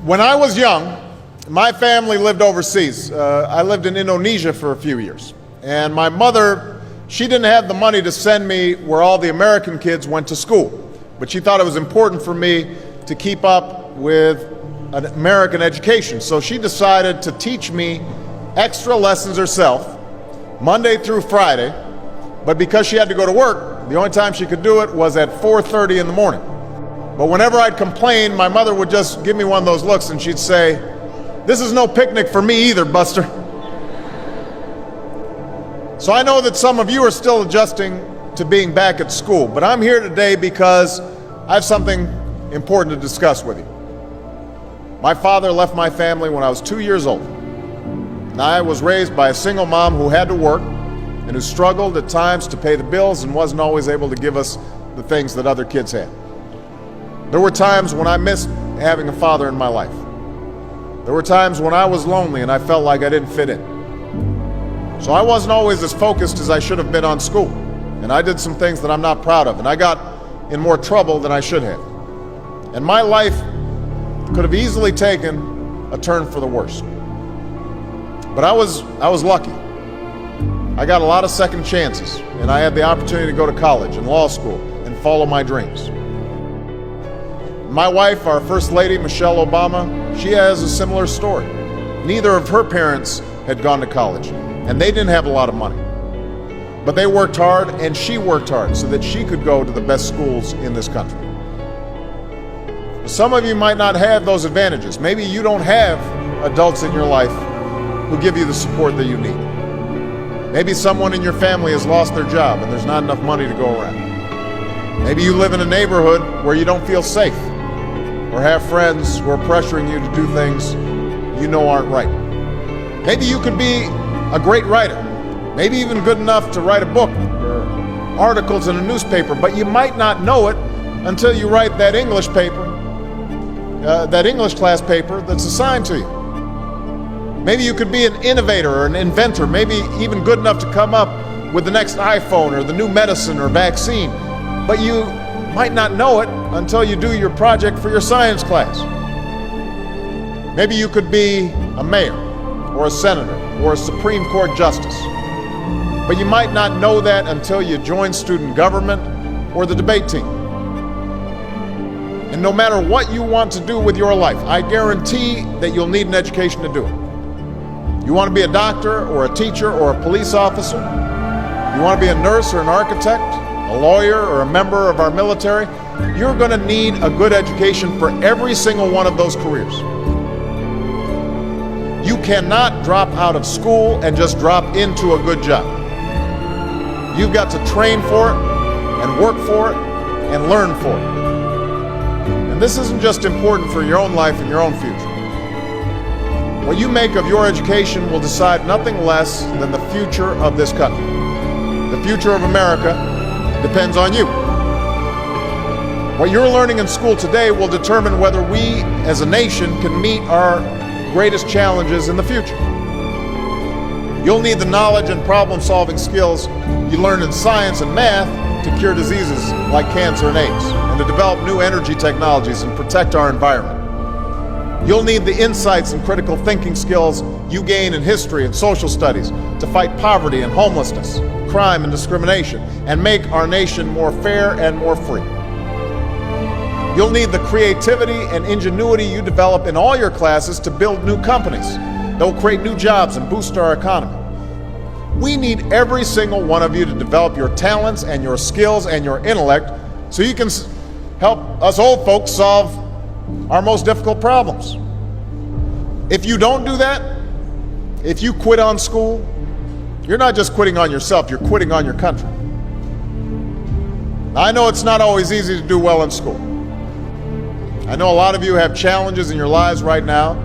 When I was young, my family lived overseas. I lived in Indonesia for a few years. And my mother, she didn't have the money to send me where all the American kids went to school. But she thought it was important for me to keep up with an American education. So she decided to teach me extra lessons herself, Monday through Friday. But because she had to go to work, the only time she could do it was at 4:30 in the morning. But whenever I'd complain, my mother would just give me one of those looks and she'd say, "This is no picnic for me either, Buster." So I know that some of you are still adjusting to being back at school, but I'm here today because I have something important to discuss with you. My father left my family when I was 2 years old. And I was raised by a single mom who had to work and who struggled at times to pay the bills and wasn't always able to give us the things that other kids had. There were times when I missed having a father in my life. There were times when I was lonely and I felt like I didn't fit in. So I wasn't always as focused as I should have been on school. And I did some things that I'm not proud of. And I got in more trouble than I should have. And my life could have easily taken a turn for the worse. But I was lucky. I got a lot of second chances. And I had the opportunity to go to college and law school and follow my dreams. My wife, our First Lady, Michelle Obama, she has a similar story. Neither of her parents had gone to college, and they didn't have a lot of money. But they worked hard, and she worked hard so that she could go to the best schools in this country. Some of you might not have those advantages. Maybe you don't have adults in your life who give you the support that you need. Maybe someone in your family has lost their job, and there's not enough money to go around. Maybe you live in a neighborhood where you don't feel safe, or have friends who are pressuring you to do things you know aren't right. Maybe you could be a great writer, maybe even good enough to write a book or articles in a newspaper, but you might not know it until you write that English class paper that's assigned to you. Maybe you could be an innovator or an inventor, maybe even good enough to come up with the next iPhone or the new medicine or vaccine, but you might not know it until you do your project for your science class. Maybe you could be a mayor or a senator or a Supreme Court justice, but you might not know that until you join student government or the debate team. And no matter what you want to do with your life, I guarantee that you'll need an education to do it. You want to be a doctor or a teacher or a police officer? You want to be a nurse or an architect, a lawyer or a member of our military? You're going to need a good education for every single one of those careers. You cannot drop out of school and just drop into a good job. You've got to train for it and work for it and learn for it. And this isn't just important for your own life and your own future. What you make of your education will decide nothing less than the future of this country. The future of America depends on you. What you're learning in school today will determine whether we as a nation can meet our greatest challenges in the future. You'll need the knowledge and problem-solving skills you learn in science and math to cure diseases like cancer and AIDS, and to develop new energy technologies and protect our environment. You'll need the insights and critical thinking skills you gain in history and social studies to fight poverty and homelessness, crime and discrimination, and make our nation more fair and more free. You'll need the creativity and ingenuity you develop in all your classes to build new companies that will create new jobs and boost our economy. We need every single one of you to develop your talents and your skills and your intellect so you can help us old folks solve our most difficult problems. If you don't do that, if you quit on school, you're not just quitting on yourself, you're quitting on your country. Now, I know it's not always easy to do well in school. I know a lot of you have challenges in your lives right now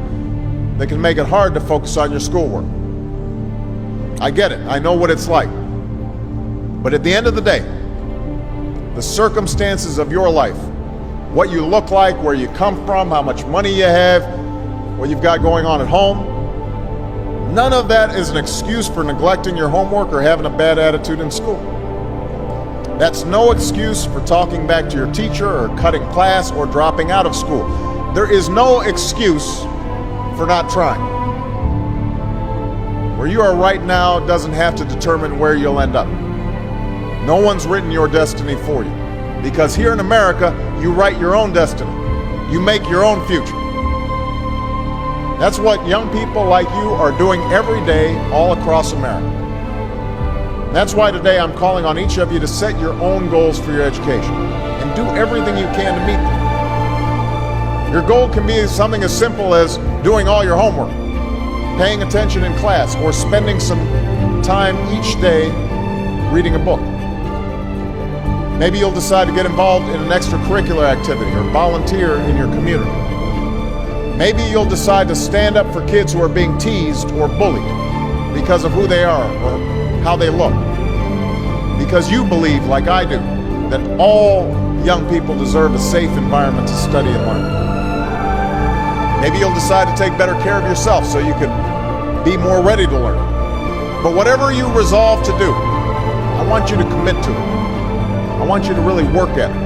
that can make it hard to focus on your schoolwork. I get it, I know what it's like. But at the end of the day, the circumstances of your life, what you look like, where you come from, how much money you have, what you've got going on at home, none of that is an excuse for neglecting your homework or having a bad attitude in school. That's no excuse for talking back to your teacher or cutting class or dropping out of school. There is no excuse for not trying. Where you are right now doesn't have to determine where you'll end up. No one's written your destiny for you. Because here in America, you write your own destiny. You make your own future. That's what young people like you are doing every day all across America. That's why today I'm calling on each of you to set your own goals for your education and do everything you can to meet them. Your goal can be something as simple as doing all your homework, paying attention in class, or spending some time each day reading a book. Maybe you'll decide to get involved in an extracurricular activity or volunteer in your community. Maybe you'll decide to stand up for kids who are being teased or bullied because of who they are or how they look. Because you believe, like I do, that all young people deserve a safe environment to study and learn. Maybe you'll decide to take better care of yourself so you can be more ready to learn. But whatever you resolve to do, I want you to commit to it. I want you to really work at it.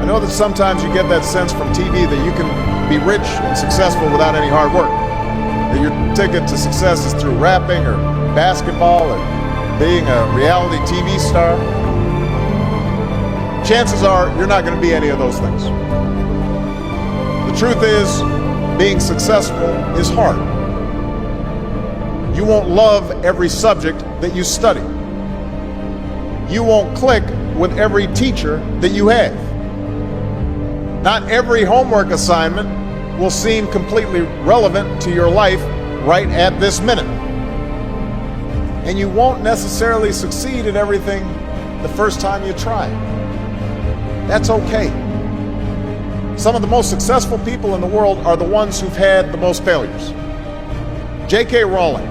I know that sometimes you get that sense from TV that you can be rich and successful without any hard work. That your ticket to success is through rapping or basketball or being a reality TV star. Chances are you're not going to be any of those things. The truth is, being successful is hard. You won't love every subject that you study. You won't click with every teacher that you have. Not every homework assignment will seem completely relevant to your life right at this minute. And you won't necessarily succeed at everything the first time you try. That's okay. Some of the most successful people in the world are the ones who've had the most failures. J.K. Rowling,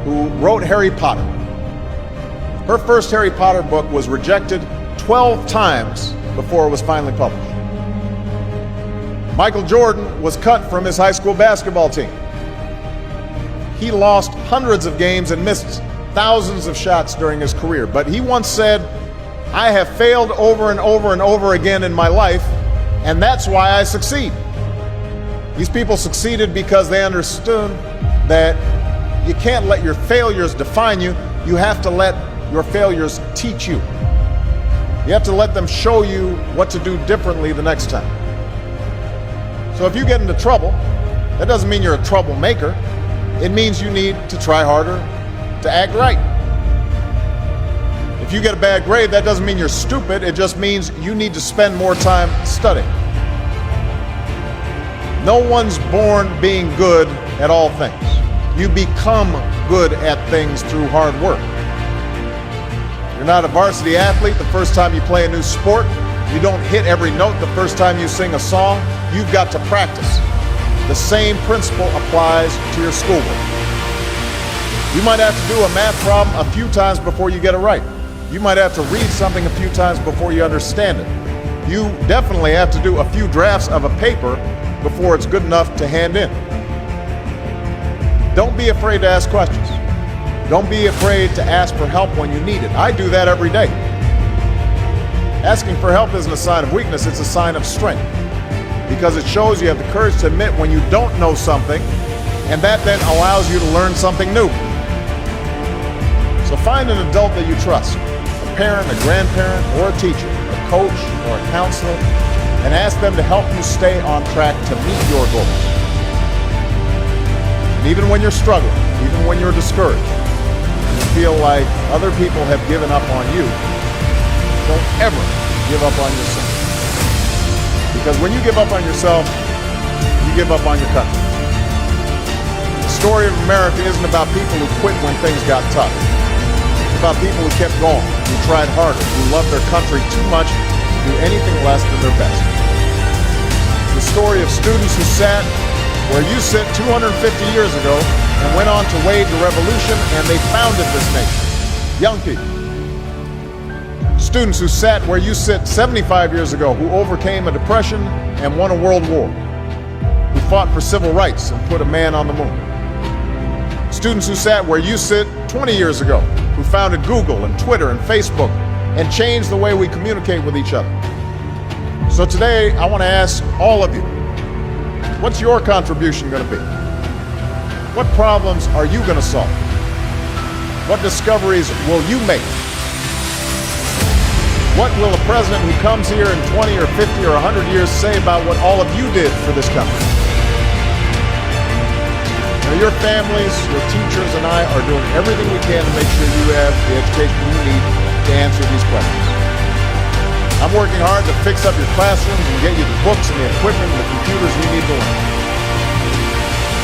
who wrote Harry Potter. Her first Harry Potter book was rejected 12 times before it was finally published. Michael Jordan was cut from his high school basketball team. He lost hundreds of games and missed thousands of shots during his career. But he once said, "I have failed over and over and over again in my life, and that's why I succeed." These people succeeded because they understood that you can't let your failures define you. You have to let your failures teach you. You have to let them show you what to do differently the next time. So if you get into trouble, that doesn't mean you're a troublemaker. It means you need to try harder to act right. If you get a bad grade, that doesn't mean you're stupid. It just means you need to spend more time studying. No one's born being good at all things. You become good at things through hard work. You're not a varsity athlete the first time you play a new sport. You don't hit every note the first time you sing a song. You've got to practice. The same principle applies to your schoolwork. You might have to do a math problem a few times before you get it right. You might have to read something a few times before you understand it. You definitely have to do a few drafts of a paper before it's good enough to hand in. Don't be afraid to ask questions. Don't be afraid to ask for help when you need it. I do that every day. Asking for help isn't a sign of weakness, it's a sign of strength. Because it shows you have the courage to admit when you don't know something, and that then allows you to learn something new. So find an adult that you trust, a parent, a grandparent, or a teacher, a coach, or a counselor, and ask them to help you stay on track to meet your goals. And even when you're struggling, even when you're discouraged, and you feel like other people have given up on you, don't ever give up on yourself. Because when you give up on yourself, you give up on your country. The story of America isn't about people who quit when things got tough. It's about people who kept going, who tried harder, who loved their country too much to do anything less than their best. It's the story of students who sat where you sit 250 years ago and went on to wage a revolution, and they founded this nation. Young people. Students who sat where you sit 75 years ago, who overcame a depression and won a world war, who fought for civil rights and put a man on the moon. Students who sat where you sit 20 years ago, who founded Google and Twitter and Facebook and changed the way we communicate with each other. So today, I want to ask all of you, what's your contribution going to be? What problems are you going to solve? What discoveries will you make? What will a president who comes here in 20 or 50 or 100 years say about what all of you did for this country? Now, your families, your teachers, and I are doing everything we can to make sure you have the education you need to answer these questions. I'm working hard to fix up your classrooms and get you the books and the equipment and the computers you need to learn.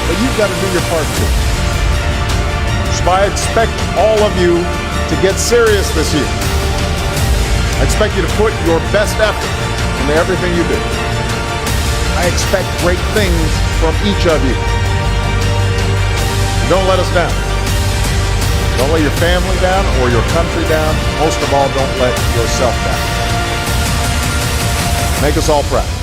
But you've got to do your part too. So I expect all of you to get serious this year. I expect you to put your best effort into everything you do. I expect great things from each of you. Don't let us down. Don't let your family down or your country down. Most of all, don't let yourself down. Make us all proud.